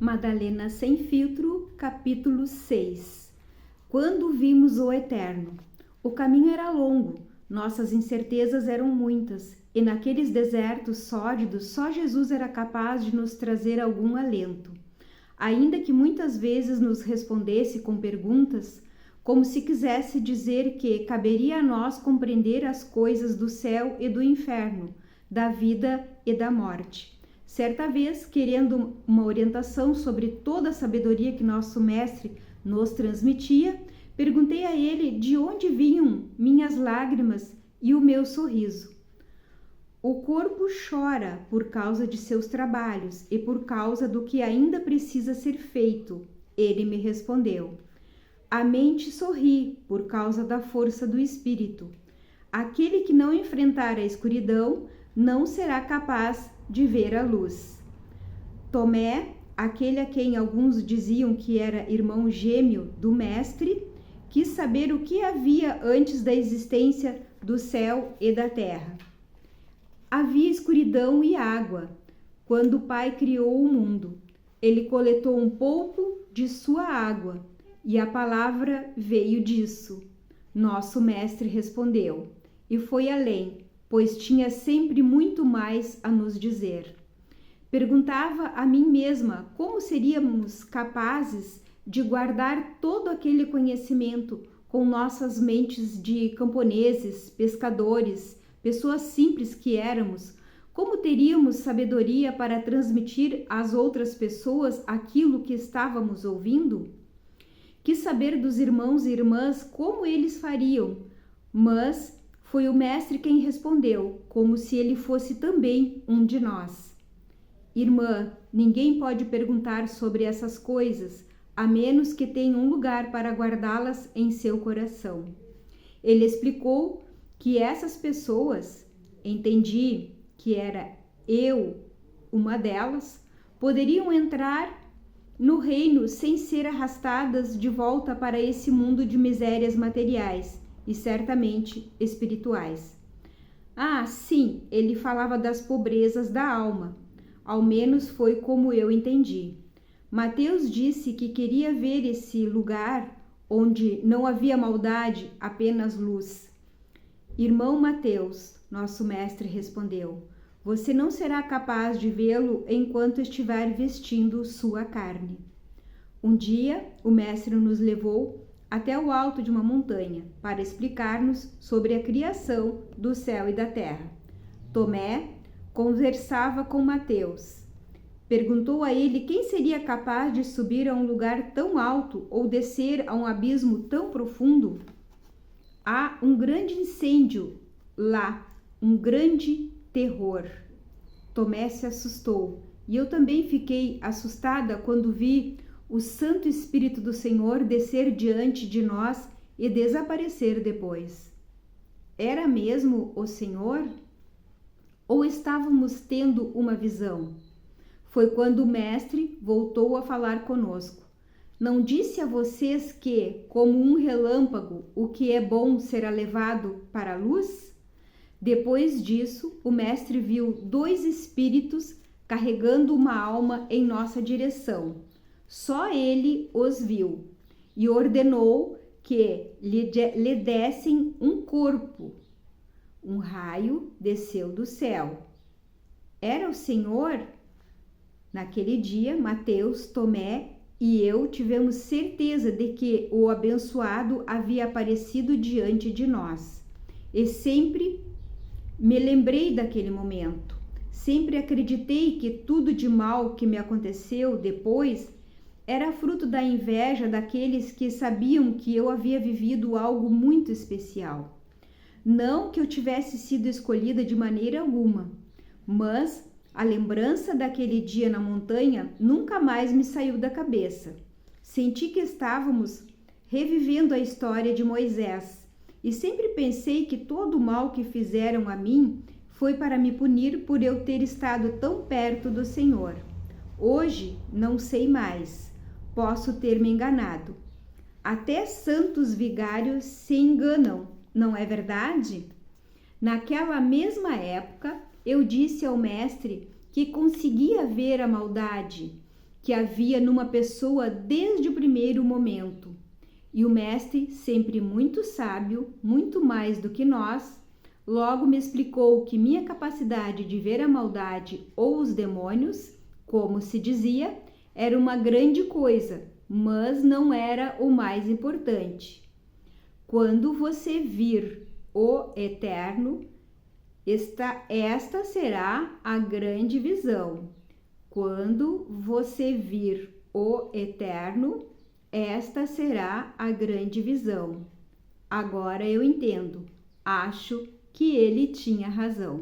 Madalena Sem Filtro, capítulo 6. Quando vimos o Eterno. O caminho era longo, nossas incertezas eram muitas, e naqueles desertos sórdidos só Jesus era capaz de nos trazer algum alento. Ainda que muitas vezes nos respondesse com perguntas, como se quisesse dizer que caberia a nós compreender as coisas do céu e do inferno, da vida e da morte. Certa vez, querendo uma orientação sobre toda a sabedoria que nosso mestre nos transmitia, perguntei a ele de onde vinham minhas lágrimas e o meu sorriso. O corpo chora por causa de seus trabalhos e por causa do que ainda precisa ser feito, ele me respondeu. A mente sorri por causa da força do espírito. Aquele que não enfrentar a escuridão não será capaz de ver a luz. Tomé, aquele a quem alguns diziam que era irmão gêmeo do mestre, quis saber o que havia antes da existência do céu e da terra. Havia escuridão e água, quando o Pai criou o mundo. Ele coletou um pouco de sua água, e a palavra veio disso. Nosso mestre respondeu, e foi além, pois tinha sempre muito mais a nos dizer. Perguntava a mim mesma como seríamos capazes de guardar todo aquele conhecimento com nossas mentes de camponeses, pescadores, pessoas simples que éramos. Como teríamos sabedoria para transmitir às outras pessoas aquilo que estávamos ouvindo? Quis saber dos irmãos e irmãs como eles fariam, mas foi o mestre quem respondeu, como se ele fosse também um de nós. Irmã, ninguém pode perguntar sobre essas coisas, a menos que tenha um lugar para guardá-las em seu coração. Ele explicou que essas pessoas, entendi que era eu uma delas, poderiam entrar no reino sem ser arrastadas de volta para esse mundo de misérias materiais e certamente espirituais. Ah, sim, ele falava das pobrezas da alma. Ao menos foi como eu entendi. Mateus disse que queria ver esse lugar onde não havia maldade, apenas luz. Irmão Mateus, nosso mestre respondeu, você não será capaz de vê-lo enquanto estiver vestindo sua carne. Um dia, o mestre nos levou até o alto de uma montanha para explicar-nos sobre a criação do céu e da terra. Tomé conversava com Mateus. Perguntou a ele quem seria capaz de subir a um lugar tão alto ou descer a um abismo tão profundo. Há um grande incêndio lá, um grande terror. Tomé se assustou e eu também fiquei assustada quando vi o Santo Espírito do Senhor descer diante de nós e desaparecer depois. Era mesmo o Senhor? Ou estávamos tendo uma visão? Foi quando o mestre voltou a falar conosco. Não disse a vocês que, como um relâmpago, o que é bom será levado para a luz? Depois disso, o mestre viu 2 espíritos carregando uma alma em nossa direção. Só ele os viu e ordenou que lhe dessem um corpo. Um raio desceu do céu. Era o Senhor? Naquele dia, Mateus, Tomé e eu tivemos certeza de que o abençoado havia aparecido diante de nós. E sempre me lembrei daquele momento. Sempre acreditei que tudo de mal que me aconteceu depois era fruto da inveja daqueles que sabiam que eu havia vivido algo muito especial. Não que eu tivesse sido escolhida de maneira alguma, mas a lembrança daquele dia na montanha nunca mais me saiu da cabeça. Senti que estávamos revivendo a história de Moisés e sempre pensei que todo o mal que fizeram a mim foi para me punir por eu ter estado tão perto do Senhor. Hoje não sei mais. Posso ter me enganado. Até santos vigários se enganam, não é verdade? Naquela mesma época, eu disse ao mestre que conseguia ver a maldade que havia numa pessoa desde o primeiro momento. E o mestre, sempre muito sábio, muito mais do que nós, logo me explicou que minha capacidade de ver a maldade ou os demônios, como se dizia, era uma grande coisa, mas não era o mais importante. Quando você vir o Eterno, esta será a grande visão. Quando você vir o Eterno, esta será a grande visão. Agora eu entendo. Acho que ele tinha razão.